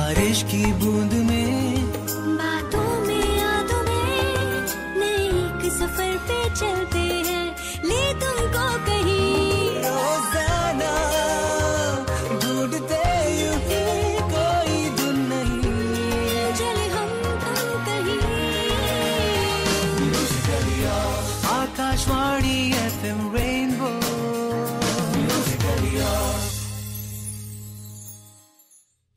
बारिश की बूंद में, बातों में यादों में, नए एक सफर पे चलते हैं, ले तुमको कहीं। रोजाना ढूंढते यूं ही कोई धुन नहीं, चले हम तुम कहीं। Akashvani FM rainbow.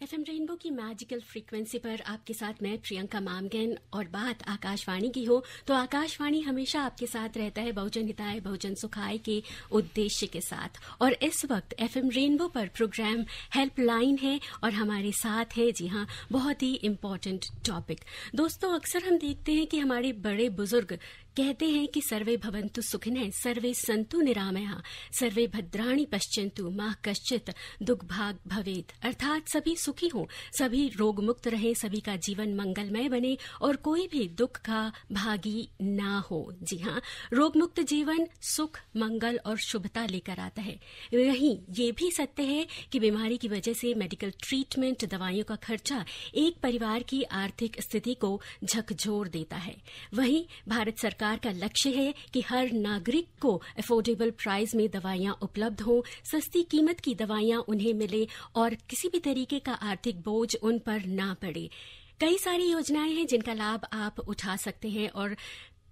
FM rainbow की मैजिकल फ्रीक्वेंसी पर आपके साथ मैं प्रियंका मामगन, और बात आकाशवाणी की हो तो आकाशवाणी हमेशा आपके साथ रहता है बहुजन हिताय बहुजन सुखाय के उद्देश्य के साथ। और इस वक्त FM रेनबो पर प्रोग्राम हेल्पलाइन है और हमारे साथ है, जी हाँ, बहुत ही इम्पोर्टेंट टॉपिक। दोस्तों, अक्सर हम देखते हैं कि हमारे बड़े बुजुर्ग कहते हैं कि सर्वे भवन्तु सुखिनः, सर्वे सन्तु निरामया, सर्वे भद्राणि पश्यन्तु मा कश्चित् दुर्भाग् भवेत्। अर्थात सभी सुखी हों, सभी रोग मुक्त रहें, सभी का जीवन मंगलमय बने और कोई भी दुख का भागी ना हो। जी हाँ, रोग मुक्त जीवन सुख, मंगल और शुभता लेकर आता है। वहीं ये भी सत्य है कि बीमारी की वजह से मेडिकल ट्रीटमेंट, दवाइयों का खर्चा एक परिवार की आर्थिक स्थिति को झकझोर देता है। वहीं भारत सरकार का लक्ष्य है कि हर नागरिक को अफोर्डेबल प्राइस में दवाइयां उपलब्ध हों, सस्ती कीमत की दवाइयां उन्हें मिले और किसी भी तरीके का आर्थिक बोझ उन पर ना पड़े। कई सारी योजनाएं हैं जिनका लाभ आप उठा सकते हैं और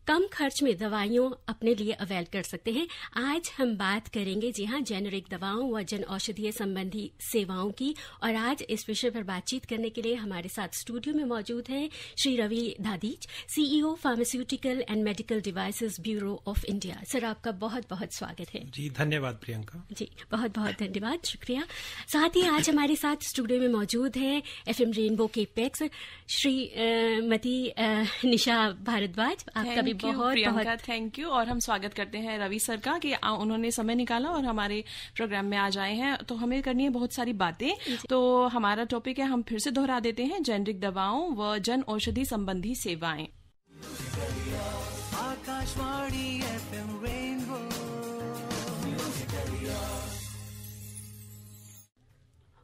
कम खर्च में दवाइयों अपने लिए अवेल कर सकते हैं। आज हम बात करेंगे, जी हाँ, जेनेरिक दवाओं व जन औषधीय संबंधी सेवाओं की। और आज इस विषय पर बातचीत करने के लिए हमारे साथ स्टूडियो में मौजूद हैं Shri Ravi Dadhich, CEO pharmaceutical and medical devices bureau of India. Sir, आपका बहुत बहुत स्वागत है। जी, धन्यवाद प्रियंका। जी, बहुत बहुत धन्यवाद, शुक्रिया। साथ ही आज हमारे साथ स्टूडियो में मौजूद हैं FM रेनबो के पेक्स श्रीमती निशा भारद्वाज। आपका भी बहुत प्रियंका, थैंक यू। और हम स्वागत करते हैं रवि सर का कि उन्होंने समय निकाला और हमारे प्रोग्राम में आज आए हैं। तो हमें करनी है बहुत सारी बातें। तो हमारा टॉपिक है, हम फिर से दोहरा देते हैं, जेनेरिक दवाओं व जन औषधि संबंधी सेवाएं। Akashvani FM rainbow.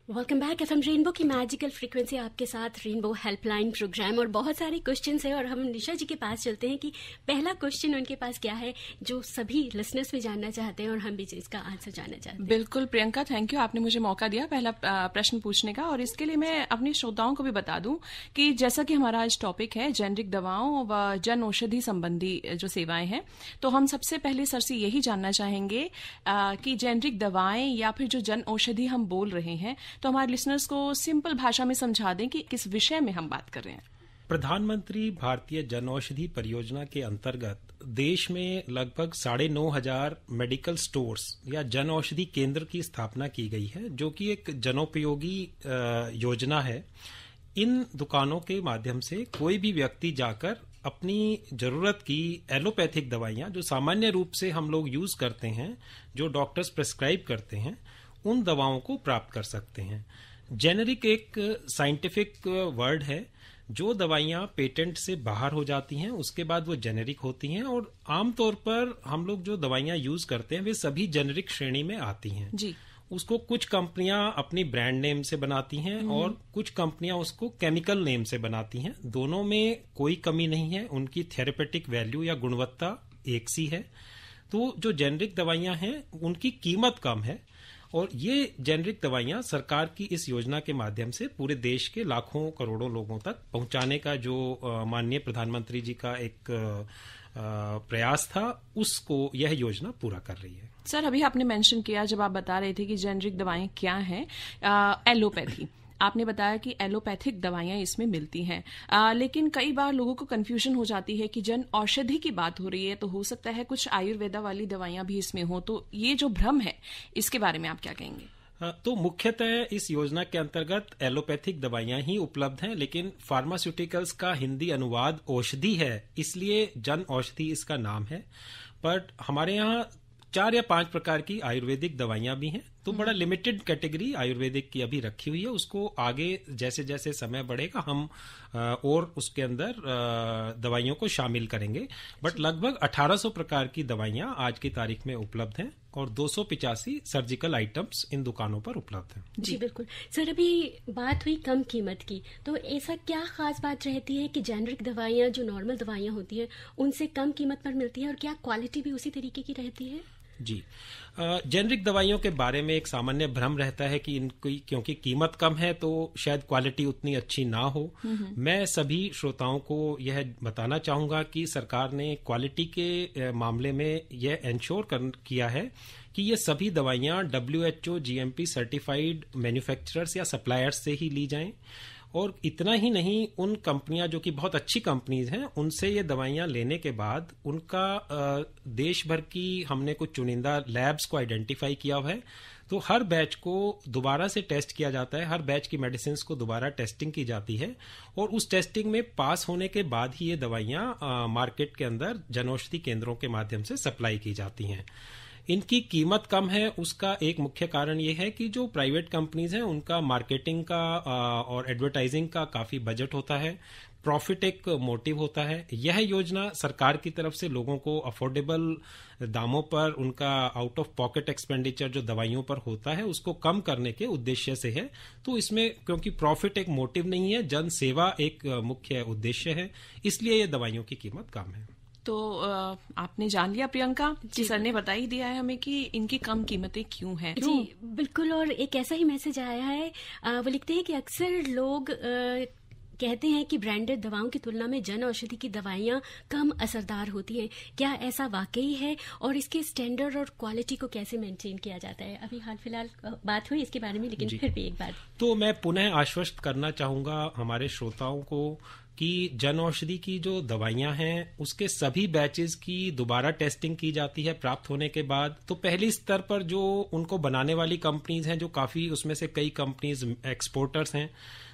Welcome back. FM rainbow की मैजिकल फ्रीक्वेंसी आपके साथ, रेनबो हेल्पलाइन प्रोग्राम। और बहुत सारे क्वेश्चंस हैं और हम निशा जी के पास चलते हैं कि पहला क्वेश्चन उनके पास क्या है जो सभी लिसनर्स भी जानना चाहते हैं और हम भी इसका आंसर जानना चाहते हैं। बिल्कुल प्रियंका, थैंक यू, आपने मुझे मौका दिया पहला प्रश्न पूछने का। और इसके लिए मैं अपने श्रोताओं को भी बता दूं कि जैसा कि हमारा आज टॉपिक है जेनेरिक दवाओं व जन औषधि संबंधी जो सेवाएं हैं, तो हम सबसे पहले सर से यही जानना चाहेंगे कि जेनेरिक दवाएं या फिर जो जन औषधि हम बोल रहे हैं, तो हमारे लिसनर्स को सिंपल भाषा में समझा दें कि किस विषय में हम बात कर रहे हैं। प्रधानमंत्री भारतीय जन औषधि परियोजना के अंतर्गत देश में लगभग 9,500 मेडिकल स्टोर्स या जन औषधि केंद्र की स्थापना की गई है, जो कि एक जनोपयोगी योजना है। इन दुकानों के माध्यम से कोई भी व्यक्ति जाकर अपनी जरूरत की एलोपैथिक दवाइयां, जो सामान्य रूप से हम लोग यूज करते हैं, जो डॉक्टर्स प्रेस्क्राइब करते हैं, उन दवाओं को प्राप्त कर सकते हैं। जेनेरिक एक साइंटिफिक वर्ड है। जो दवाइयां पेटेंट से बाहर हो जाती हैं उसके बाद वो जेनेरिक होती हैं, और आमतौर पर हम लोग जो दवाइयां यूज करते हैं वे सभी जेनेरिक श्रेणी में आती हैं। जी। उसको कुछ कंपनियां अपनी ब्रांड नेम से बनाती हैं और कुछ कंपनियां उसको केमिकल नेम से बनाती हैं। दोनों में कोई कमी नहीं है, उनकी थेरेपेटिक वैल्यू या गुणवत्ता एक सी है। तो जो जेनेरिक दवाइयां हैं उनकी कीमत कम है, और ये जेनेरिक दवाइयां सरकार की इस योजना के माध्यम से पूरे देश के लाखों करोड़ों लोगों तक पहुंचाने का जो माननीय प्रधानमंत्री जी का एक प्रयास था, उसको यह योजना पूरा कर रही है। सर, अभी आपने मेंशन किया, जब आप बता रहे थे कि जेनेरिक दवाएं क्या हैं, एलोपैथी, आपने बताया कि एलोपैथिक दवाइयां इसमें मिलती हैं, लेकिन कई बार लोगों को कंफ्यूजन हो जाती है कि जन औषधि की बात हो रही है तो हो सकता है कुछ आयुर्वेदा वाली दवाइयां भी इसमें हो। तो ये जो भ्रम है, इसके बारे में आप क्या कहेंगे? तो मुख्यतः इस योजना के अंतर्गत एलोपैथिक दवाइयां ही उपलब्ध हैं, लेकिन फार्मास्यूटिकल्स का हिंदी अनुवाद औषधि है, इसलिए जन औषधि इसका नाम है। बट हमारे यहाँ 4 या 5 प्रकार की आयुर्वेदिक दवाइयां भी हैं, तो बड़ा लिमिटेड कैटेगरी आयुर्वेदिक की अभी रखी हुई है। उसको आगे जैसे जैसे समय बढ़ेगा हम और उसके अंदर दवाइयों को शामिल करेंगे। बट लगभग 1800 प्रकार की दवाइयां आज की तारीख में उपलब्ध हैं और 285 सर्जिकल आइटम्स इन दुकानों पर उपलब्ध हैं। जी बिल्कुल सर, अभी बात हुई कम कीमत की, तो ऐसा क्या खास बात रहती है कि जेनरिक दवाइयां जो नॉर्मल दवाइयां होती हैं उनसे कम कीमत पर मिलती है, और क्या क्वालिटी भी उसी तरीके की रहती है? जी, जेनरिक दवाइयों के बारे में एक सामान्य भ्रम रहता है कि इनकी क्योंकि कीमत कम है तो शायद क्वालिटी उतनी अच्छी ना हो। मैं सभी श्रोताओं को यह बताना चाहूंगा कि सरकार ने क्वालिटी के मामले में यह इंश्योर किया है कि ये सभी दवाइयां WHO GMP सर्टिफाइड मैन्युफैक्चरर्स या सप्लायर्स से ही ली जाएं। और इतना ही नहीं, उन कंपनियां जो कि बहुत अच्छी कंपनीज हैं उनसे ये दवाइयां लेने के बाद उनका देश भर की हमने कुछ चुनिंदा लैब्स को आइडेंटिफाई किया हुआ है, तो हर बैच को दोबारा से टेस्ट किया जाता है, हर बैच की मेडिसिन को दोबारा टेस्टिंग की जाती है और उस टेस्टिंग में पास होने के बाद ही ये दवाइयां मार्केट के अंदर जनौषधि केंद्रों के माध्यम से सप्लाई की जाती हैं। इनकी कीमत कम है, उसका एक मुख्य कारण ये है कि जो प्राइवेट कंपनीज हैं उनका मार्केटिंग का और एडवर्टाइजिंग का काफी बजट होता है, प्रॉफिट एक मोटिव होता है। यह योजना सरकार की तरफ से लोगों को अफोर्डेबल दामों पर उनका आउट ऑफ पॉकेट एक्सपेंडिचर जो दवाइयों पर होता है उसको कम करने के उद्देश्य से है। तो इसमें क्योंकि प्रॉफिट एक मोटिव नहीं है, जन सेवा एक मुख्य उद्देश्य है, इसलिए ये दवाइयों की कीमत कम है। तो आपने जान लिया प्रियंका कि सर ने बता ही दिया है हमें कि इनकी कम कीमतें क्यों हैं। जी बिल्कुल, और एक ऐसा ही मैसेज आया है, वो लिखते हैं कि अक्सर लोग कहते हैं कि ब्रांडेड दवाओं की तुलना में जन औषधि की दवाइयां कम असरदार होती हैं। क्या ऐसा वाकई है, और इसके स्टैंडर्ड और क्वालिटी को कैसे मेंटेन किया जाता है? अभी हाल फिलहाल बात हुई इसके बारे में, लेकिन फिर भी एक बात तो मैं पुनः आश्वस्त करना चाहूंगा हमारे श्रोताओं को कि जन औषधि की जो दवाइयां हैं उसके सभी बैचेस की दोबारा टेस्टिंग की जाती है प्राप्त होने के बाद। तो पहली स्तर पर जो उनको बनाने वाली कंपनीज हैं, जो काफी उसमें से कई कंपनीज एक्सपोर्टर्स हैं,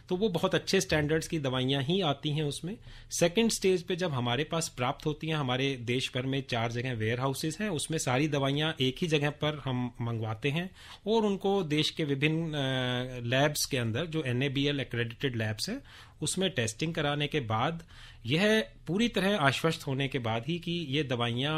तो वो बहुत अच्छे स्टैंडर्ड्स की दवाइयां ही आती हैं उसमें। सेकंड स्टेज पे जब हमारे पास प्राप्त होती हैं, हमारे देश भर में 4 जगह वेयर हाउसेज हैं, उसमें सारी दवाइयां एक ही जगह पर हम मंगवाते हैं और उनको देश के विभिन्न लैब्स के अंदर जो NABL एक्रेडिटेड लैब्स हैं उसमें टेस्टिंग कराने के बाद यह पूरी तरह आश्वस्त होने के बाद ही कि ये दवाइयां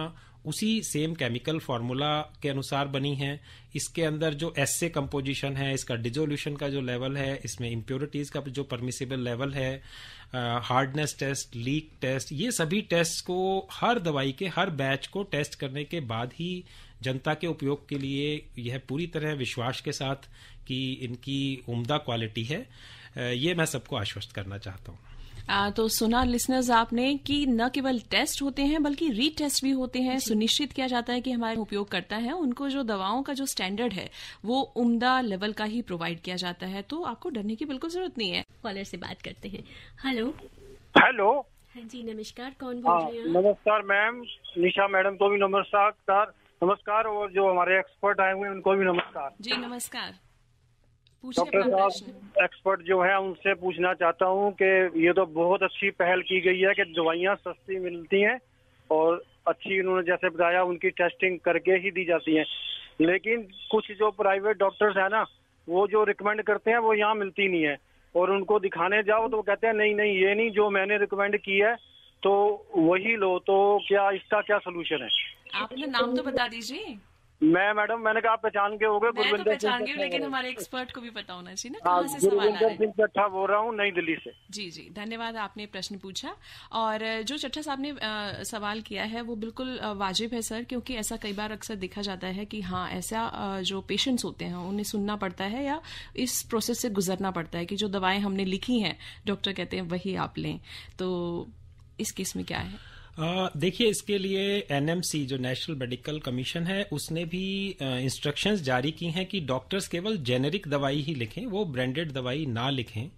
उसी सेम केमिकल फार्मूला के अनुसार बनी हैं, इसके अंदर जो एस्से कंपोजिशन है, इसका डिजोल्यूशन का जो लेवल है, इसमें इम्प्योरिटीज का जो परमिसिबल लेवल है, हार्डनेस टेस्ट, लीक टेस्ट, ये सभी टेस्ट को हर दवाई के हर बैच को टेस्ट करने के बाद ही जनता के उपयोग के लिए यह पूरी तरह विश्वास के साथ कि इनकी उम्दा क्वालिटी है, ये मैं सबको आश्वस्त करना चाहता हूँ। तो सुना लिसनर्स आपने कि न केवल टेस्ट होते हैं बल्कि रीटेस्ट भी होते हैं। सुनिश्चित किया जाता है कि हमारे उपयोगकर्ता हैं उनको जो दवाओं का जो स्टैंडर्ड है वो उम्दा लेवल का ही प्रोवाइड किया जाता है। तो आपको डरने की बिल्कुल जरूरत नहीं है। कॉलर से बात करते हैं। हेलो हेलो, हाँ जी नमस्कार, कौन बोल रहे हैं? नमस्कार मैम, निशा मैडम को भी नमस्कार और जो हमारे एक्सपर्ट आए हुए हैं उनको भी नमस्कार। जी नमस्कार, डॉक्टर साहब एक्सपर्ट जो है उनसे पूछना चाहता हूँ कि ये तो बहुत अच्छी पहल की गई है कि दवाइयाँ सस्ती मिलती हैं और अच्छी, उन्होंने जैसे बताया उनकी टेस्टिंग करके ही दी जाती हैं, लेकिन कुछ जो प्राइवेट डॉक्टर्स है ना वो जो रिकमेंड करते हैं वो यहाँ मिलती नहीं है और उनको दिखाने जाओ तो वो कहते हैं नहीं ये नहीं, जो मैंने रिकमेंड की है तो वही लो। तो क्या इसका क्या सोल्यूशन है? आप अपना नाम तो बता दीजिए। मैंने कहा आप पहचान के हो गए। मैं तो पहचान गई, लेकिन हमारे एक्सपर्ट को भी पता होना चाहिए ना कहाँ से सवाल आ रहे हैं। चट्ठा बोल रहा हूँ, नई दिल्ली से। जी धन्यवाद, आपने प्रश्न पूछा। और जो चट्ठा साहब ने सवाल किया है वो बिल्कुल वाजिब है सर, क्योंकि ऐसा कई बार अक्सर देखा जाता है कि हाँ ऐसा जो पेशेंट्स होते हैं उन्हें सुनना पड़ता है या इस प्रोसेस से गुजरना पड़ता है कि जो दवाएं हमने लिखी हैं डॉक्टर कहते हैं वही आप लें। तो इस केस में क्या है? देखिए, इसके लिए NMC जो नेशनल मेडिकल कमीशन है उसने भी इंस्ट्रक्शंस जारी की हैं कि डॉक्टर्स केवल जेनेरिक दवाई ही लिखें, वो ब्रांडेड दवाई ना लिखें।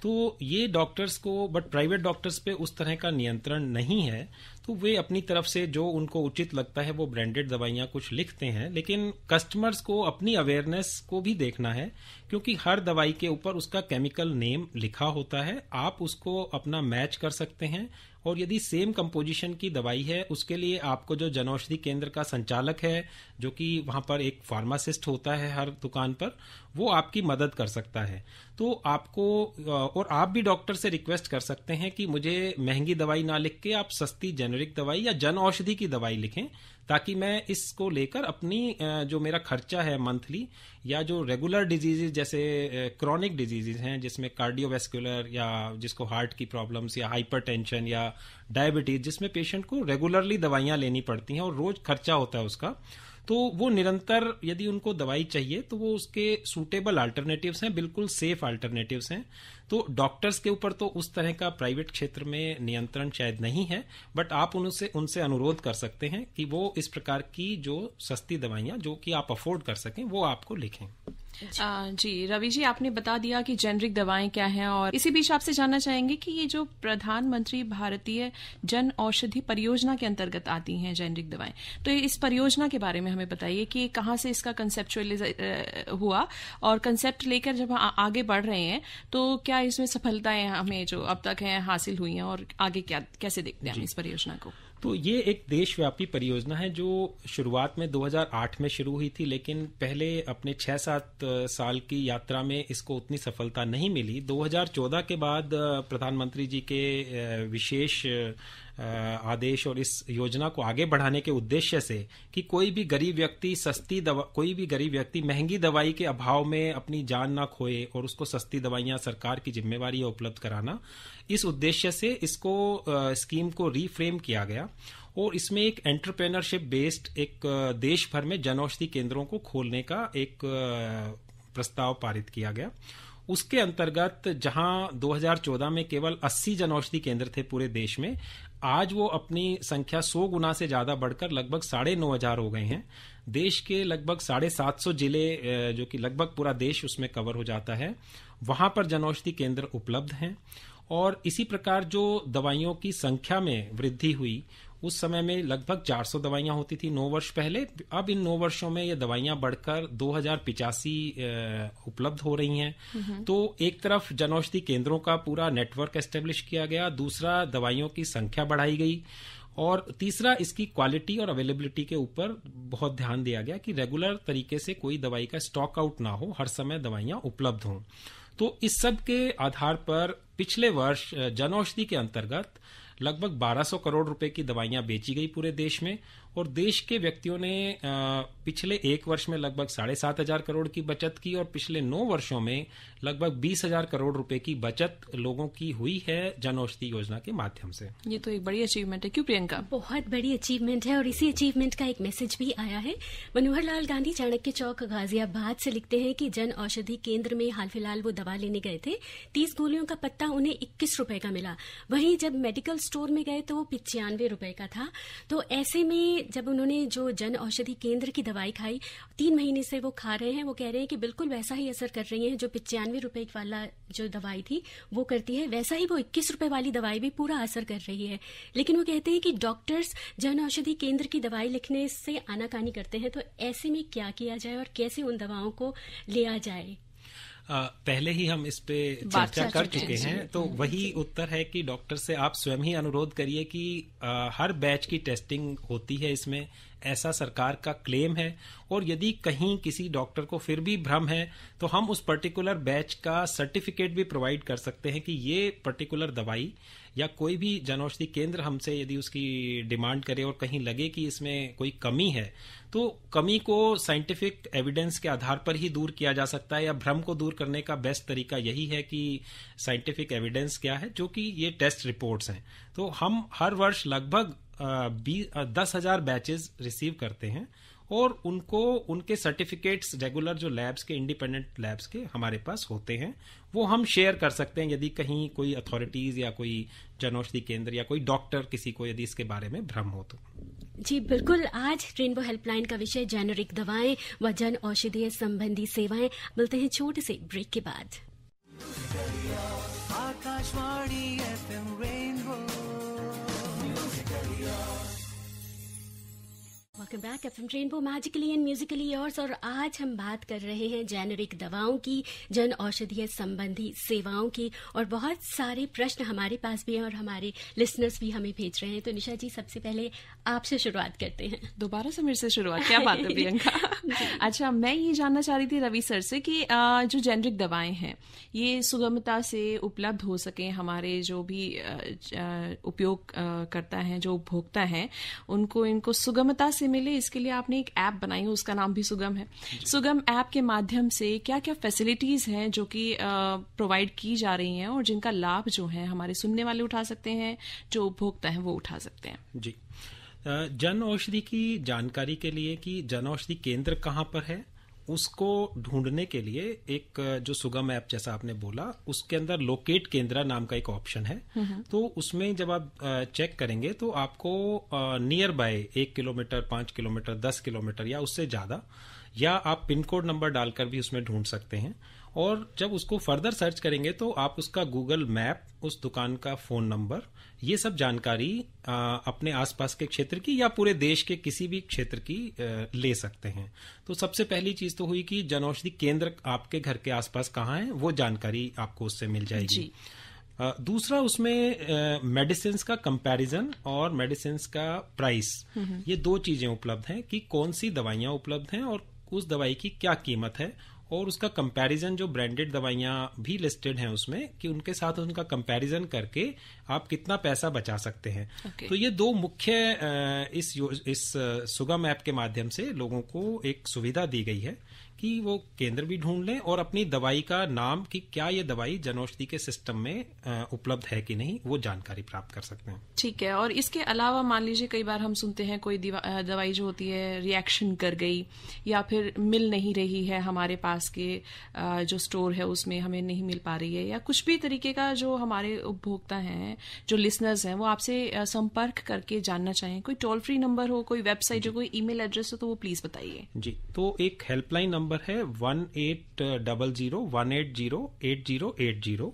तो ये डॉक्टर्स को, बट प्राइवेट डॉक्टर्स पे उस तरह का नियंत्रण नहीं है, तो वे अपनी तरफ से जो उनको उचित लगता है वो ब्रांडेड दवाइयां कुछ लिखते हैं, लेकिन कस्टमर्स को अपनी अवेयरनेस को भी देखना है क्योंकि हर दवाई के ऊपर उसका केमिकल नेम लिखा होता है। आप उसको अपना मैच कर सकते हैं और यदि सेम कंपोजिशन की दवाई है उसके लिए आपको जो जन औषधि केंद्र का संचालक है, जो कि वहां पर एक फार्मासिस्ट होता है हर दुकान पर, वो आपकी मदद कर सकता है। तो आपको, और आप भी डॉक्टर से रिक्वेस्ट कर सकते हैं कि मुझे महंगी दवाई ना लिख के आप सस्ती जेनेरिक दवाई या जन औषधि की दवाई लिखें, ताकि मैं इसको लेकर अपनी जो मेरा खर्चा है मंथली, या जो रेगुलर डिजीजेज जैसे क्रॉनिक डिजीजेज हैं जिसमें कार्डियोवैस्कुलर या जिसको हार्ट की प्रॉब्लम्स या हाइपरटेंशन या डायबिटीज, जिसमें पेशेंट को रेगुलरली दवाइयां लेनी पड़ती हैं और रोज खर्चा होता है उसका, तो वो निरंतर यदि उनको दवाई चाहिए तो वो उसके सूटेबल अल्टरनेटिव्स हैं, बिल्कुल सेफ अल्टरनेटिव्स हैं। तो डॉक्टर्स के ऊपर तो उस तरह का प्राइवेट क्षेत्र में नियंत्रण शायद नहीं है, बट आप उनसे अनुरोध कर सकते हैं कि वो इस प्रकार की जो सस्ती दवाइयां जो कि आप अफोर्ड कर सकें वो आपको लिखें। जी रवि जी, आपने बता दिया कि जेनरिक दवाएं क्या हैं, और इसी बीच आपसे जानना चाहेंगे कि ये जो प्रधानमंत्री भारतीय जन औषधि परियोजना के अंतर्गत आती हैं जेनरिक दवाएं, तो इस परियोजना के बारे में हमें बताइए कि कहाँ से इसका कंसेप्चुअलाइज हुआ, और कंसेप्ट लेकर जब हम आगे बढ़ रहे हैं तो क्या इसमें सफलताएं हमें जो अब तक हैं हासिल हुई हैं, और आगे क्या कैसे देखते हैं हम इस परियोजना को? तो ये एक देशव्यापी परियोजना है जो शुरुआत में 2008 में शुरू हुई थी, लेकिन पहले अपने 6-7 साल की यात्रा में इसको उतनी सफलता नहीं मिली। 2014 के बाद प्रधानमंत्री जी के विशेष आदेश और इस योजना को आगे बढ़ाने के उद्देश्य से कि कोई भी गरीब व्यक्ति महंगी दवाई के अभाव में अपनी जान ना खोए और उसको सस्ती दवाइयां सरकार की जिम्मेवारी है उपलब्ध कराना, इस उद्देश्य से इसको स्कीम को रीफ्रेम किया गया और इसमें एक एंटरप्रेन्योरशिप बेस्ड एक देश भर में जनऔषधि केंद्रों को खोलने का एक प्रस्ताव पारित किया गया। उसके अंतर्गत जहां 2014 में केवल 80 जनऔषधि केंद्र थे पूरे देश में, आज वो अपनी संख्या 100 गुना से ज्यादा बढ़कर लगभग 9,500 हो गए हैं। देश के लगभग 750 जिले, जो कि लगभग पूरा देश उसमें कवर हो जाता है, वहां पर जनऔषधि केंद्र उपलब्ध हैं। और इसी प्रकार जो दवाइयों की संख्या में वृद्धि हुई, उस समय में लगभग 400 दवाइयां होती थी 9 वर्ष पहले, अब इन 9 वर्षों में ये दवाइयां बढ़कर 2085 उपलब्ध हो रही हैं। तो एक तरफ जनऔषधि केंद्रों का पूरा नेटवर्क एस्टेब्लिश किया गया, दूसरा दवाइयों की संख्या बढ़ाई गई, और तीसरा इसकी क्वालिटी और अवेलेबिलिटी के ऊपर बहुत ध्यान दिया गया कि रेगुलर तरीके से कोई दवाई का स्टॉक आउट ना हो, हर समय दवाइयां उपलब्ध हों। तो इस सब के आधार पर पिछले वर्ष जनऔषधि के अंतर्गत लगभग 1200 करोड़ रुपए की दवाइयां बेची गई पूरे देश में, और देश के व्यक्तियों ने पिछले 1 वर्ष में लगभग 7,500 करोड़ की बचत की, और पिछले 9 वर्षों में लगभग 20,000 करोड़ रुपए की बचत लोगों की हुई है जनऔषधि योजना के माध्यम से। ये तो एक बड़ी अचीवमेंट है, क्यों प्रियंका? बहुत बड़ी अचीवमेंट है, और इसी अचीवमेंट का एक मैसेज भी आया है। मनोहर लाल गांधी चाणक्य चौक गाजियाबाद से लिखते हैं कि जन औषधि केंद्र में हाल फिलहाल वो दवा लेने गए थे, 30 गोलियों का पत्ता उन्हें 21 रुपए का मिला, वहीं जब मेडिकल स्टोर में गए तो वो 95 रुपए का था। तो ऐसे में जब उन्होंने जो जन औषधि केंद्र की दवाई खाई, 3 महीने से वो खा रहे हैं, वो कह रहे हैं कि बिल्कुल वैसा ही असर कर रही है जो 95 रुपए वाला जो दवाई थी वो करती है, वैसा ही वो 21 रुपए वाली दवाई भी पूरा असर कर रही है। लेकिन वो कहते हैं कि डॉक्टर्स जन औषधि केंद्र की दवाई लिखने से आनाकानी करते हैं, तो ऐसे में क्या किया जाए और कैसे उन दवाओं को लिया जाए? पहले ही हम इस पे चर्चा कर चुके हैं, तो वही उत्तर है कि डॉक्टर से आप स्वयं ही अनुरोध करिए कि हर बैच की टेस्टिंग होती है इसमें, ऐसा सरकार का क्लेम है, और यदि कहीं किसी डॉक्टर को फिर भी भ्रम है तो हम उस पर्टिकुलर बैच का सर्टिफिकेट भी प्रोवाइड कर सकते हैं कि ये पर्टिकुलर दवाई या कोई भी जनऔषधि केंद्र हमसे यदि उसकी डिमांड करे और कहीं लगे कि इसमें कोई कमी है, तो कमी को साइंटिफिक एविडेंस के आधार पर ही दूर किया जा सकता है, या भ्रम को दूर करने का बेस्ट तरीका यही है कि साइंटिफिक एविडेंस क्या है, जो कि ये टेस्ट रिपोर्ट्स हैं। तो हम हर वर्ष लगभग 10,000 बैचेस रिसीव करते हैं, और उनको उनके सर्टिफिकेट्स रेगुलर जो लैब्स के, इंडिपेंडेंट लैब्स के हमारे पास होते हैं, वो हम शेयर कर सकते हैं यदि कहीं कोई अथॉरिटीज या कोई जनऔषधि केंद्र या कोई डॉक्टर किसी को यदि इसके बारे में भ्रम हो तो। जी बिल्कुल, आज रेनबो हेल्पलाइन का विषय जेनेरिक दवाएं व जन औषधीय संबंधी सेवाएं। मिलते हैं छोटे से ब्रेक के बाद। Akashvani FM rainbow. Welcome back FM rainbow magically and Musically yours. और आज हम बात कर रहे हैं जेनेरिक दवाओं की, जन औषधीय संबंधी सेवाओं की, और बहुत सारे प्रश्न हमारे पास भी हैं और हमारे लिसनर्स भी हमें भेज रहे हैं। तो निशा जी, सबसे पहले आपसे शुरुआत करते हैं। दोबारा से मेरे से शुरुआत, क्या बात है प्रियंका। अच्छा, मैं ये जानना चाह रही थी रवि सर से कि जो जेनेरिक दवाएं हैं ये सुगमता से उपलब्ध हो सके, हमारे जो भी उपयोग करता है, जो उपभोक्ता हैं, उनको इनको सुगमता से मिले, इसके लिए आपने एक ऐप बनाई है, उसका नाम भी सुगम है। सुगम ऐप के माध्यम से क्या क्या फैसिलिटीज हैं जो कि प्रोवाइड की जा रही हैं और जिनका लाभ जो है हमारे सुनने वाले उठा सकते हैं, जो उपभोक्ता हैं वो उठा सकते हैं? जी, जन औषधि की जानकारी के लिए कि जन औषधि केंद्र कहाँ पर है, उसको ढूंढने के लिए एक जो सुगम ऐप जैसा आपने बोला, उसके अंदर लोकेट केंद्र नाम का एक ऑप्शन है। तो उसमें जब आप चेक करेंगे तो आपको near by 1 kilometre, 5 kilometre, 10 kilometre या उससे ज्यादा, या आप पिन कोड नंबर डालकर भी उसमें ढूंढ सकते हैं। और जब उसको फर्दर सर्च करेंगे तो आप उसका गूगल मैप, उस दुकान का फोन नंबर, ये सब जानकारी अपने आसपास के क्षेत्र की या पूरे देश के किसी भी क्षेत्र की ले सकते हैं। तो सबसे पहली चीज तो हुई कि जनौषधि केंद्र आपके घर के आसपास कहाँ है, वो जानकारी आपको उससे मिल जाएगी। दूसरा, उसमें मेडिसिन का कंपैरिजन और मेडिसिन का प्राइस, ये दो चीजें उपलब्ध हैं कि कौन सी दवाइयां उपलब्ध हैं और उस दवाई की क्या कीमत है, और उसका कंपैरिजन जो ब्रांडेड दवाइयां भी लिस्टेड हैं उसमें, कि उनके साथ उनका कंपैरिजन करके आप कितना पैसा बचा सकते हैं। तो ये दो मुख्य इस सुगम ऐप के माध्यम से लोगों को एक सुविधा दी गई है कि वो केंद्र भी ढूंढ लें और अपनी दवाई का नाम, कि क्या ये दवाई जनौषधि के सिस्टम में उपलब्ध है कि नहीं, वो जानकारी प्राप्त कर सकते हैं। ठीक है। और इसके अलावा मान लीजिए कई बार हम सुनते हैं कोई दवाई जो होती है रिएक्शन कर गई या फिर मिल नहीं रही है, हमारे पास के जो स्टोर है उसमें हमें नहीं मिल पा रही है, या कुछ भी तरीके का जो हमारे उपभोक्ता हैं, जो लिसनर्स हैं, वो आपसे संपर्क करके जानना चाहें, कोई टोल फ्री नंबर हो, कोई वेबसाइट हो, कोई ईमेल एड्रेस हो, तो वो प्लीज बताइए। जी, तो एक हेल्पलाइन नंबर है 1800-180-8080।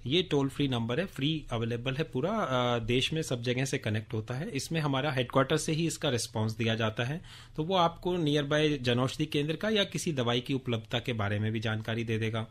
ये टोल फ्री नंबर है, फ्री अवेलेबल है, पूरा देश में सब जगह से कनेक्ट होता है। इसमें हमारा हेडक्वार्टर से ही इसका रिस्पांस दिया जाता है, तो वो आपको नियर बाय जनौषधि केंद्र का या किसी दवाई की उपलब्धता के बारे में भी जानकारी दे देगा।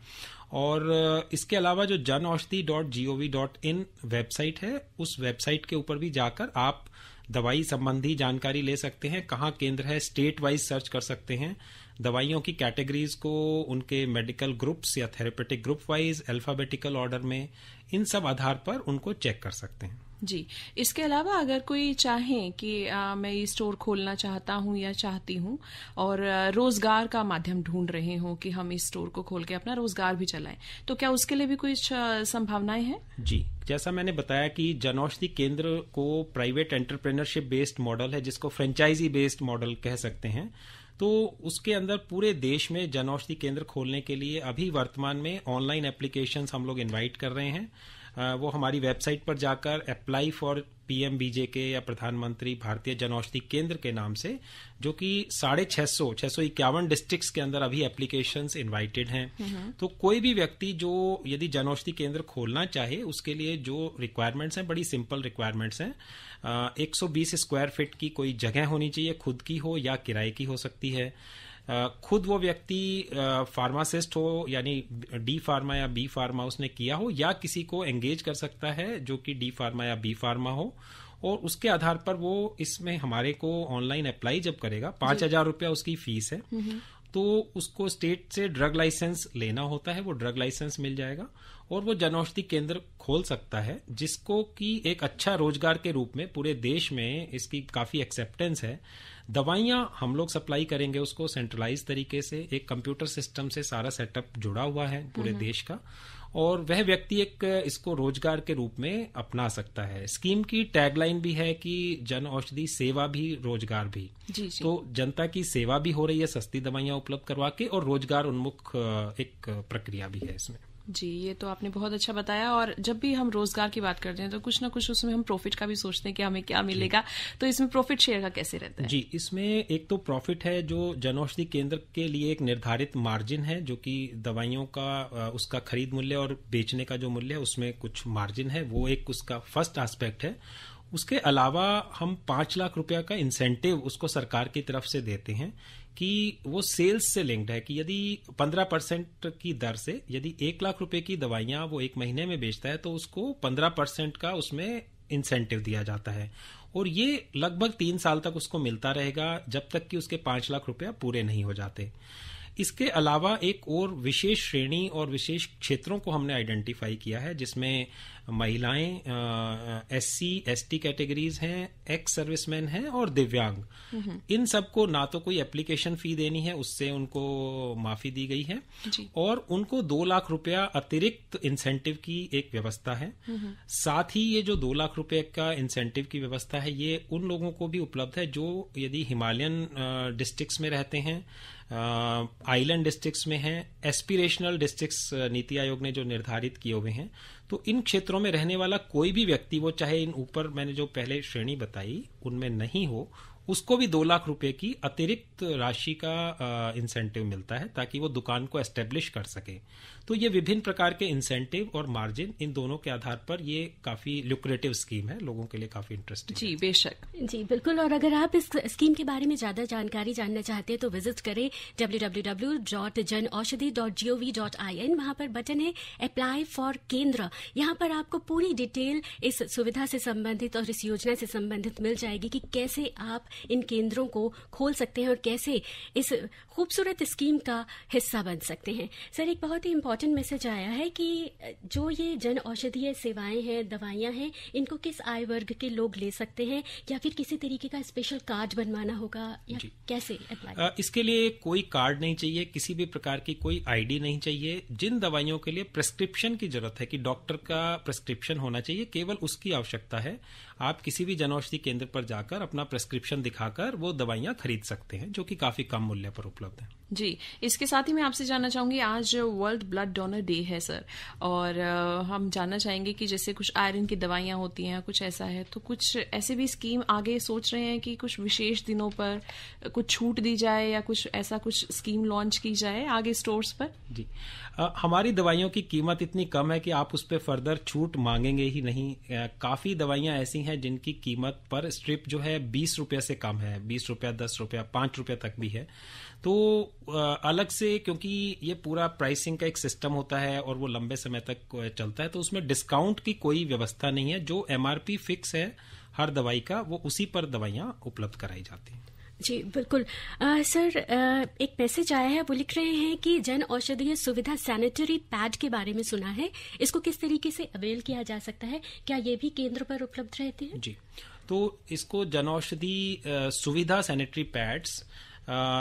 और इसके अलावा जो janaushadhi.gov.in वेबसाइट है, उस वेबसाइट के ऊपर भी जाकर आप दवाई संबंधी जानकारी ले सकते हैं, कहाँ केंद्र है, स्टेट वाइज सर्च कर सकते हैं, दवाइयों की कैटेगरीज को उनके मेडिकल ग्रुप्स या therapeutic group wise alphabetical order में, इन सब आधार पर उनको चेक कर सकते हैं। जी, इसके अलावा अगर कोई चाहे कि मैं ये स्टोर खोलना चाहता हूँ या चाहती हूँ और रोजगार का माध्यम ढूंढ रहे हो कि हम इस स्टोर को खोल के अपना रोजगार भी चलाएं, तो क्या उसके लिए भी कुछ संभावनाएं हैं? जी, जैसा मैंने बताया कि जनौषधि केंद्र को प्राइवेट एंटरप्रेन्योरशिप बेस्ड मॉडल है, जिसको फ्रेंचाइजी बेस्ड मॉडल कह सकते हैं। तो उसके अंदर पूरे देश में जनौषधि केंद्र खोलने के लिए अभी वर्तमान में ऑनलाइन एप्लीकेशंस हम लोग इनवाइट कर रहे हैं। वो हमारी वेबसाइट पर जाकर अप्लाई फॉर PMBJK या प्रधानमंत्री भारतीय जनौषधि केंद्र के नाम से, जो कि 651 डिस्ट्रिक्ट्स के अंदर अभी एप्लीकेशंस इनवाइटेड हैं। तो कोई भी व्यक्ति जो यदि जनौषधि केंद्र खोलना चाहे, उसके लिए जो रिक्वायरमेंट्स हैं, बड़ी सिंपल रिक्वायरमेंट्स हैं। 120 स्क्वायर फीट की कोई जगह होनी चाहिए, खुद की हो या किराए की हो सकती है। खुद वो व्यक्ति फार्मासिस्ट हो, यानी डी फार्मा या बी फार्मा उसने किया हो, या किसी को एंगेज कर सकता है जो कि डी फार्मा या बी फार्मा हो, और उसके आधार पर वो इसमें हमारे को ऑनलाइन अप्लाई जब करेगा, 5,000 रुपया उसकी फीस है, तो उसको स्टेट से ड्रग लाइसेंस लेना होता है, वो ड्रग लाइसेंस मिल जाएगा और वो जनौषधि केंद्र खोल सकता है, जिसको कि एक अच्छा रोजगार के रूप में पूरे देश में इसकी काफी एक्सेप्टेंस है। दवाइयां हम लोग सप्लाई करेंगे उसको सेंट्रलाइज तरीके से, एक कंप्यूटर सिस्टम से सारा सेटअप जुड़ा हुआ है पूरे देश का, और वह व्यक्ति एक इसको रोजगार के रूप में अपना सकता है। स्कीम की टैगलाइन भी है कि जन औषधि सेवा भी रोजगार भी। जी। तो जनता की सेवा भी हो रही है सस्ती दवाइयां उपलब्ध करवा के, और रोजगार उन्मुख एक प्रक्रिया भी है इसमें। जी, ये तो आपने बहुत अच्छा बताया। और जब भी हम रोजगार की बात करते हैं तो कुछ ना कुछ उसमें हम प्रॉफिट का भी सोचते हैं कि हमें क्या मिलेगा, तो इसमें प्रॉफिट शेयर का कैसे रहता है? जी, इसमें एक तो प्रॉफिट है जो जनौषधि केंद्र के लिए एक निर्धारित मार्जिन है, जो कि दवाइयों का उसका खरीद मूल्य और बेचने का जो मूल्य है उसमें कुछ मार्जिन है, वो एक उसका फर्स्ट एस्पेक्ट है। उसके अलावा हम 5 लाख रुपया का इंसेंटिव उसको सरकार की तरफ से देते हैं कि वो सेल्स से लिंक्ड है कि यदि 15% की दर से यदि 1 लाख रुपए की दवाइयां वो एक महीने में बेचता है तो उसको 15% का उसमें इंसेंटिव दिया जाता है और ये लगभग 3 साल तक उसको मिलता रहेगा जब तक कि उसके 5 लाख रुपया पूरे नहीं हो जाते। इसके अलावा एक और विशेष श्रेणी और विशेष क्षेत्रों को हमने आइडेंटिफाई किया है जिसमें महिलाएं, SC ST कैटेगरीज हैं, एक्स सर्विसमैन हैं और दिव्यांग। इन सबको ना तो कोई एप्लीकेशन फी देनी है, उससे उनको माफी दी गई है और उनको 2 लाख रुपया अतिरिक्त इंसेंटिव की एक व्यवस्था है। साथ ही ये जो 2 लाख रुपए का इंसेंटिव की व्यवस्था है ये उन लोगों को भी उपलब्ध है जो यदि हिमालयन डिस्ट्रिक्ट्स में रहते हैं, आइलैंड डिस्ट्रिक्ट्स में हैं, एस्पिरेशनल डिस्ट्रिक्ट्स नीति आयोग ने जो निर्धारित किए हुए हैं, तो इन क्षेत्रों में रहने वाला कोई भी व्यक्ति, वो चाहे इन ऊपर मैंने जो पहले श्रेणी बताई उनमें नहीं हो, उसको भी 2 लाख रुपए की अतिरिक्त राशि का इंसेंटिव मिलता है ताकि वो दुकान को एस्टेब्लिश कर सके। तो ये विभिन्न प्रकार के इंसेंटिव और मार्जिन, इन दोनों के आधार पर ये काफी लुक्रेटिव स्कीम है, लोगों के लिए काफी इंटरेस्टिंग। जी बेशक, जी बिल्कुल। और अगर आप इस स्कीम के बारे में ज्यादा जानकारी जानना चाहते हैं तो विजिट करें www.janaushadhi.gov.in। वहां पर बटन है अप्लाई फॉर केंद्र। यहाँ पर आपको पूरी डिटेल इस सुविधा से संबंधित और इस योजना से संबंधित मिल जाएगी कि कैसे आप इन केंद्रों को खोल सकते हैं और कैसे इस खूबसूरत स्कीम का हिस्सा बन सकते हैं। सर, एक बहुत ही इम्पोर्टेंट मैसेज आया है कि जो ये जन औषधीय सेवाएं हैं, दवाइयां हैं, इनको किस आय वर्ग के लोग ले सकते हैं या फिर किसी तरीके का स्पेशल कार्ड बनवाना होगा या कैसे अप्लाई? इसके लिए कोई कार्ड नहीं चाहिए, किसी भी प्रकार की कोई आईडी नहीं चाहिए। जिन दवाइयों के लिए प्रिस्क्रिप्शन की जरूरत है कि डॉक्टर का प्रिस्क्रिप्शन होना चाहिए, केवल उसकी आवश्यकता है। आप किसी भी जनऔषधि केंद्र पर जाकर अपना प्रिस्क्रिप्शन दिखाकर वो दवाइयां खरीद सकते हैं जो कि काफी कम मूल्य पर उपलब्ध है। जी, इसके साथ ही मैं आपसे जानना चाहूंगी, आज वर्ल्ड ब्लड डोनर डे है सर, और हम जानना चाहेंगे कि जैसे कुछ आयरन की दवाइयां होती हैं, कुछ ऐसा है, तो कुछ ऐसे भी स्कीम आगे सोच रहे हैं कि कुछ विशेष दिनों पर कुछ छूट दी जाए या कुछ ऐसा कुछ स्कीम लॉन्च की जाए आगे स्टोर्स पर? जी, हमारी दवाइयों की कीमत इतनी कम है कि आप उस पर फर्दर छूट मांगेंगे ही नहीं। काफी दवाइयां ऐसी हैं जिनकी कीमत पर स्ट्रिप जो है 20 रुपये से कम है, 20 रुपया, 10 रुपया, 5 रुपये तक भी है। तो अलग से, क्योंकि ये पूरा प्राइसिंग का एक सिस्टम होता है और वो लंबे समय तक चलता है, तो उसमें डिस्काउंट की कोई व्यवस्था नहीं है। जो MRP फिक्स है हर दवाई का, वो उसी पर दवाइयां उपलब्ध कराई जाती हैं। जी बिल्कुल। सर, एक मैसेज आया है, वो लिख रहे हैं कि जन औषधीय सुविधा सैनिटरी पैड के बारे में सुना है, इसको किस तरीके से अवेल किया जा सकता है? क्या ये भी केंद्र पर उपलब्ध रहते हैं? जी, तो इसको जन औषधि सुविधा सैनिटरी पैड्स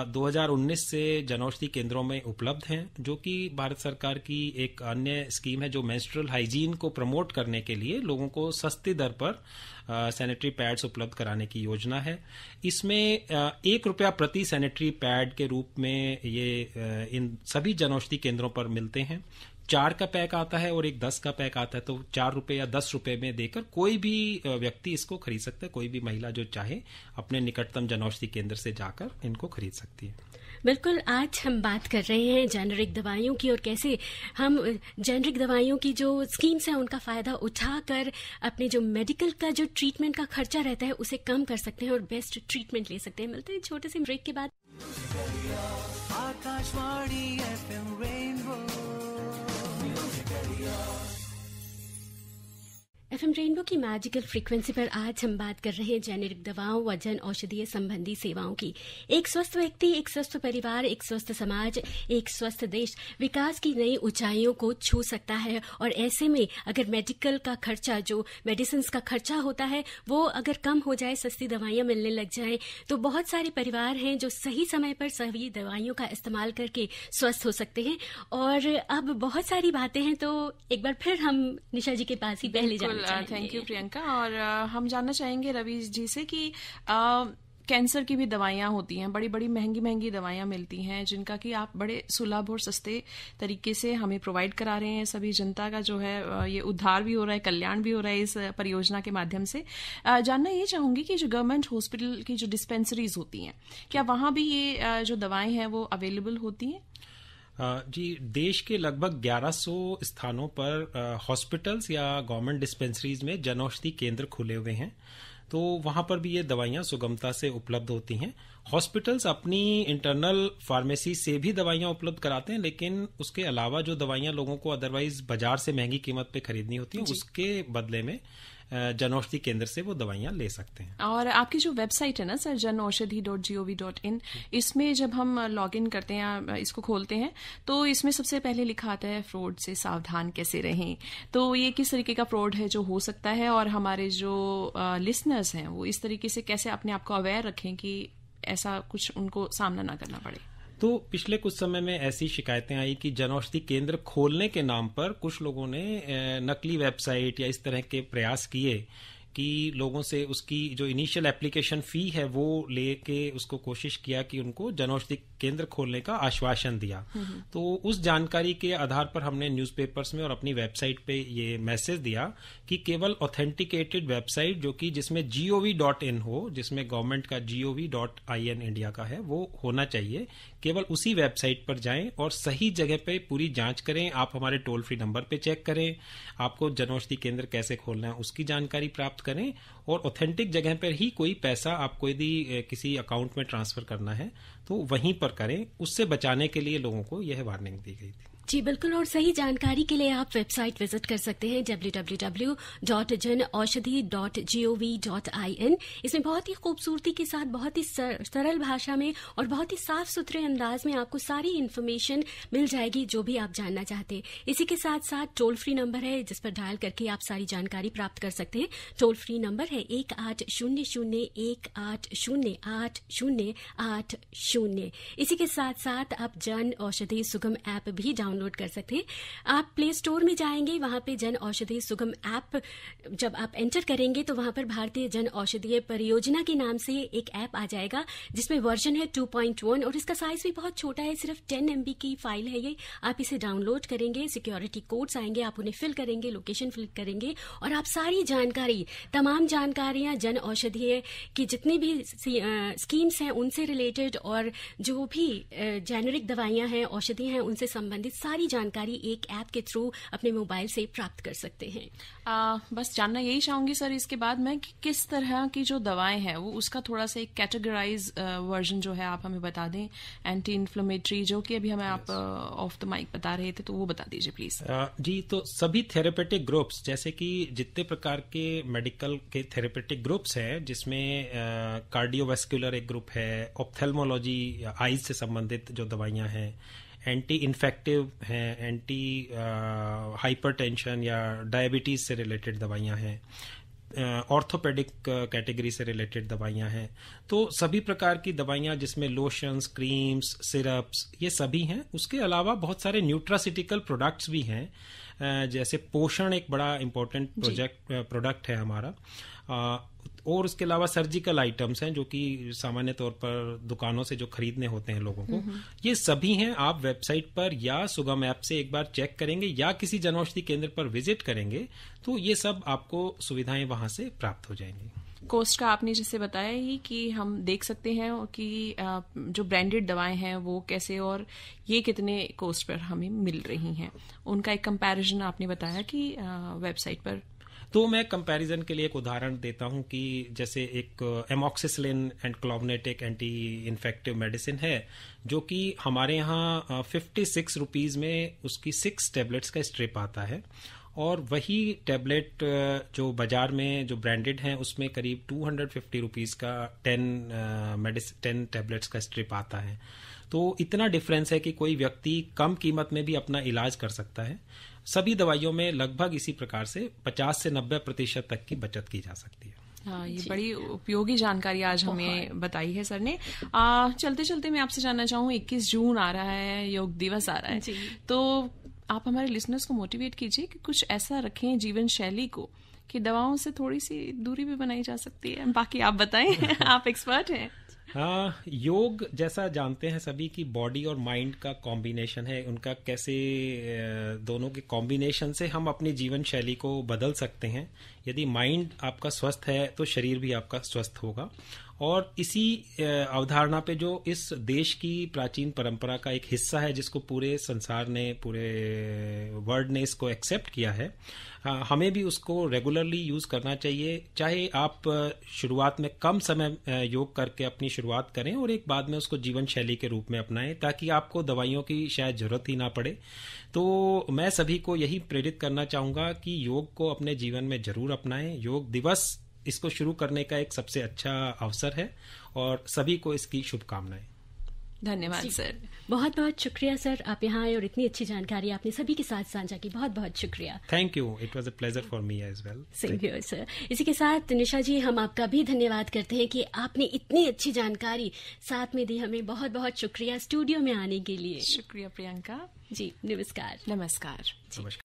2019 से जनऔषधि केंद्रों में उपलब्ध हैं, जो कि भारत सरकार की एक अन्य स्कीम है जो मेंस्ट्रुअल हाइजीन को प्रमोट करने के लिए लोगों को सस्ती दर पर सैनिटरी पैड्स उपलब्ध कराने की योजना है। इसमें 1 रुपया प्रति सैनिटरी पैड के रूप में ये इन सभी जनऔषधि केंद्रों पर मिलते हैं। 4 का पैक आता है और एक 10 का पैक आता है, तो 4 रुपए या 10 रुपए में देकर कोई भी व्यक्ति इसको खरीद सकता है। कोई भी महिला जो चाहे अपने निकटतम जनऔषधि केंद्र से जाकर इनको खरीद सकती है। बिल्कुल। आज हम बात कर रहे हैं जेनरिक दवाइयों की और कैसे हम जेनरिक दवाइयों की जो स्कीम्स हैं उनका फायदा उठाकर अपने जो मेडिकल का जो ट्रीटमेंट का खर्चा रहता है उसे कम कर सकते हैं और बेस्ट ट्रीटमेंट ले सकते हैं। मिलते हैं छोटे से ब्रेक के बाद। Akashvani FM rainbow FM rainbow की मैजिकल फ्रीक्वेंसी पर आज हम बात कर रहे हैं जेनेरिक दवाओं व जन औषधीय संबंधी सेवाओं की। एक स्वस्थ व्यक्ति, एक स्वस्थ परिवार, एक स्वस्थ समाज, एक स्वस्थ देश विकास की नई ऊंचाइयों को छू सकता है। और ऐसे में अगर मेडिकल का खर्चा, जो मेडिसिन का खर्चा होता है, वो अगर कम हो जाए, सस्ती दवाइयां मिलने लग जाएं, तो बहुत सारे परिवार हैं जो सही समय पर सभी दवाइयों का इस्तेमाल करके स्वस्थ हो सकते हैं। और अब बहुत सारी बातें हैं, तो एक बार फिर हम निशा जी के पास ही पहले जाएंगे। Thank you Priyanka. और हम जानना चाहेंगे रवि जी से कि कैंसर की भी दवाइयां होती हैं, बड़ी बड़ी महंगी महंगी दवाइयां मिलती हैं, जिनका कि आप बड़े सुलभ और सस्ते तरीके से हमें प्रोवाइड करा रहे हैं। सभी जनता का जो है ये उद्धार भी हो रहा है, कल्याण भी हो रहा है इस परियोजना के माध्यम से। जानना ये चाहूंगी कि जो गवर्नमेंट हॉस्पिटल की जो डिस्पेंसरीज होती हैं, क्या वहां भी ये जो दवाएं हैं वो अवेलेबल होती हैं? जी, देश के लगभग 1100 स्थानों पर हॉस्पिटल्स या गवर्नमेंट डिस्पेंसरीज में जनौषधि केंद्र खुले हुए हैं, तो वहां पर भी ये दवाइयां सुगमता से उपलब्ध होती हैं। हॉस्पिटल्स अपनी इंटरनल फार्मेसी से भी दवाइयां उपलब्ध कराते हैं, लेकिन उसके अलावा जो दवाइयां लोगों को अदरवाइज बाजार से महंगी कीमत पे खरीदनी होती हैं, उसके बदले में जनौषधि केंद्र से वो दवाइयां ले सकते हैं। और आपकी जो वेबसाइट है ना सर, janaushadhi.gov.in, इसमें जब हम लॉग इन करते हैं, इसको खोलते हैं, तो इसमें सबसे पहले लिखा आता है फ्रॉड से सावधान कैसे रहें। तो ये किस तरीके का फ्रॉड है जो हो सकता है, और हमारे जो लिसनर्स हैं वो इस तरीके से कैसे अपने आप को अवेयर रखें कि ऐसा कुछ उनको सामना ना करना पड़े। तो पिछले कुछ समय में ऐसी शिकायतें आई कि जनौषधि केंद्र खोलने के नाम पर कुछ लोगों ने नकली वेबसाइट या इस तरह के प्रयास किए कि लोगों से उसकी जो इनिशियल एप्लीकेशन फी है वो लेके उसको कोशिश किया कि उनको जनौषधि केंद्र खोलने का आश्वासन दिया। तो उस जानकारी के आधार पर हमने न्यूज़पेपर्स में और अपनी वेबसाइट पे ये मैसेज दिया कि केवल ऑथेंटिकेटेड वेबसाइट जो कि जिसमें gov.in हो, जिसमें गवर्नमेंट का gov.in इंडिया का है, वो होना चाहिए। केवल उसी वेबसाइट पर जाएं और सही जगह पे पूरी जांच करें। आप हमारे टोल फ्री नंबर पे चेक करें, आपको जनौषधि केंद्र कैसे खोलना है उसकी जानकारी प्राप्त करें, और ऑथेंटिक जगह पर ही कोई पैसा आपको यदि किसी अकाउंट में ट्रांसफर करना है तो वहीं पर करें। उससे बचाने के लिए लोगों को यह वार्निंग दी गई थी। जी बिल्कुल, और सही जानकारी के लिए आप वेबसाइट विजिट कर सकते हैं www.janaushadhi.gov.in। इसमें बहुत ही खूबसूरती के साथ, बहुत ही सरल भाषा में और बहुत ही साफ सुथरे अंदाज में आपको सारी इन्फॉर्मेशन मिल जाएगी जो भी आप जानना चाहते हैं। इसी के साथ साथ टोल फ्री नंबर है जिस पर डायल करके आप सारी जानकारी प्राप्त कर सकते हैं। टोल फ्री नंबर है 1800-1808-0880। इसी के साथ साथ आप जन औषधि सुगम ऐप भी डाउनलोड कर सकते हैं। आप प्ले स्टोर में जाएंगे, वहां पे जन औषधि सुगम ऐप जब आप एंटर करेंगे तो वहां पर भारतीय जन औषधीय परियोजना के नाम से एक ऐप आ जाएगा जिसमें वर्जन है 2.1 और इसका साइज भी बहुत छोटा है, सिर्फ 10 MB की फाइल है ये। आप इसे डाउनलोड करेंगे, सिक्योरिटी कोड्स आएंगे, आप उन्हें फिल करेंगे, लोकेशन फिल करेंगे और आप सारी जानकारी, तमाम जानकारियां जन औषधीय की जितनी भी स्कीम्स हैं उनसे रिलेटेड और जो भी जेनेरिक दवाइयां हैं, औषधियां हैं, उनसे संबंधित सारी जानकारी एक ऐप के थ्रू अपने मोबाइल से प्राप्त कर सकते हैं। बस जानना यही चाहूंगी सर इसके बाद मैं कि किस तरह की जो दवाएं हैं वो उसका थोड़ा सा एक कैटेगराइज वर्जन जो है आप हमें बता दें। एंटी इन्फ्लेमेटरी जो कि अभी हमें आप ऑफ द माइक बता रहे थे, तो वो बता दीजिए प्लीज। जी, तो सभी थेरेपेटिक ग्रुप्स, जैसे कि जितने प्रकार के मेडिकल के थेरेपेटिक ग्रुप्स हैं, जिसमें कार्डियोवैस्कुलर एक ग्रुप है, ऑप्थेल्मोलॉजी या आईज से संबंधित जो दवाइयां हैं, एंटी इन्फेक्टिव हैं, एंटी हाइपरटेंशन या डायबिटीज से रिलेटेड दवाइयां हैं, ऑर्थोपेडिक कैटेगरी से रिलेटेड दवाइयां हैं, तो सभी प्रकार की दवाइयां जिसमें लोशंस, क्रीम्स, सिरप्स, ये सभी हैं। उसके अलावा बहुत सारे न्यूट्रासिटिकल प्रोडक्ट्स भी हैं, जैसे पोषण एक बड़ा इम्पोर्टेंट प्रोडक्ट है हमारा, और उसके अलावा सर्जिकल आइटम्स हैं जो कि सामान्य तौर पर दुकानों से जो खरीदने होते हैं लोगों को, ये सभी हैं। आप वेबसाइट पर या सुगम ऐप से एक बार चेक करेंगे या किसी जनौषधि केंद्र पर विजिट करेंगे तो ये सब आपको सुविधाएं वहां से प्राप्त हो जाएंगी। कोस्ट का आपने जैसे बताया ही कि हम देख सकते हैं कि जो ब्रांडेड दवाएं हैं वो कैसे और ये कितने कोस्ट पर हमें मिल रही हैं, उनका एक कंपैरिजन आपने बताया कि वेबसाइट पर। तो मैं कंपैरिजन के लिए एक उदाहरण देता हूं कि जैसे एक एमॉक्सिसिलिन एंड क्लोवनेट एक एंटी इन्फेक्टिव मेडिसिन है जो कि हमारे यहाँ 56 रुपीज में उसकी 6 टैबलेट्स का स्ट्रिप आता है, और वही टैबलेट जो बाजार में जो ब्रांडेड हैं उसमें करीब 250 रुपीज का 10 टैबलेट्स का स्ट्रिप आता है। तो इतना डिफरेंस है कि कोई व्यक्ति कम कीमत में भी अपना इलाज कर सकता है। सभी दवाइयों में लगभग इसी प्रकार से 50 से 90% तक की बचत की जा सकती है। हाँ, ये बड़ी उपयोगी जानकारी आज हमें बताई है सर ने। चलते चलते मैं आपसे जानना चाहूँ, 21 जून आ रहा है, योग दिवस आ रहा है, तो आप हमारे लिसनर्स को मोटिवेट कीजिए कि कुछ ऐसा रखें जीवन शैली को कि दवाओं से थोड़ी सी दूरी भी बनाई जा सकती है। बाकी आप बताएं, आप एक्सपर्ट हैं। हाँ, योग जैसा जानते हैं सभी की बॉडी और माइंड का कॉम्बिनेशन है, उनका कैसे दोनों के कॉम्बिनेशन से हम अपनी जीवन शैली को बदल सकते हैं। यदि माइंड आपका स्वस्थ है तो शरीर भी आपका स्वस्थ होगा, और इसी अवधारणा पे जो इस देश की प्राचीन परंपरा का एक हिस्सा है, जिसको पूरे संसार ने, पूरे वर्ल्ड ने इसको एक्सेप्ट किया है, हमें भी उसको रेगुलरली यूज करना चाहिए। चाहे आप शुरुआत में कम समय योग करके अपनी शुरुआत करें और एक बाद में उसको जीवन शैली के रूप में अपनाएं, ताकि आपको दवाइयों की शायद जरूरत ही ना पड़े। तो मैं सभी को यही प्रेरित करना चाहूंगा कि योग को अपने जीवन में जरूर अपनाएं। योग दिवस इसको शुरू करने का एक सबसे अच्छा अवसर है और सभी को इसकी शुभकामनाएं। धन्यवाद सर। बहुत बहुत शुक्रिया सर, आप यहाँ आए और इतनी अच्छी जानकारी आपने सभी के साथ साझा की। बहुत बहुत शुक्रिया। Thank you, it was a pleasure for me as well. Same here sir. इसी के साथ निशा जी, हम आपका भी धन्यवाद करते हैं कि आपने इतनी अच्छी जानकारी साथ में दी हमें। बहुत बहुत शुक्रिया स्टूडियो में आने के लिए। शुक्रिया प्रियंका जी। नमस्कार। नमस्कार। नमस्कार।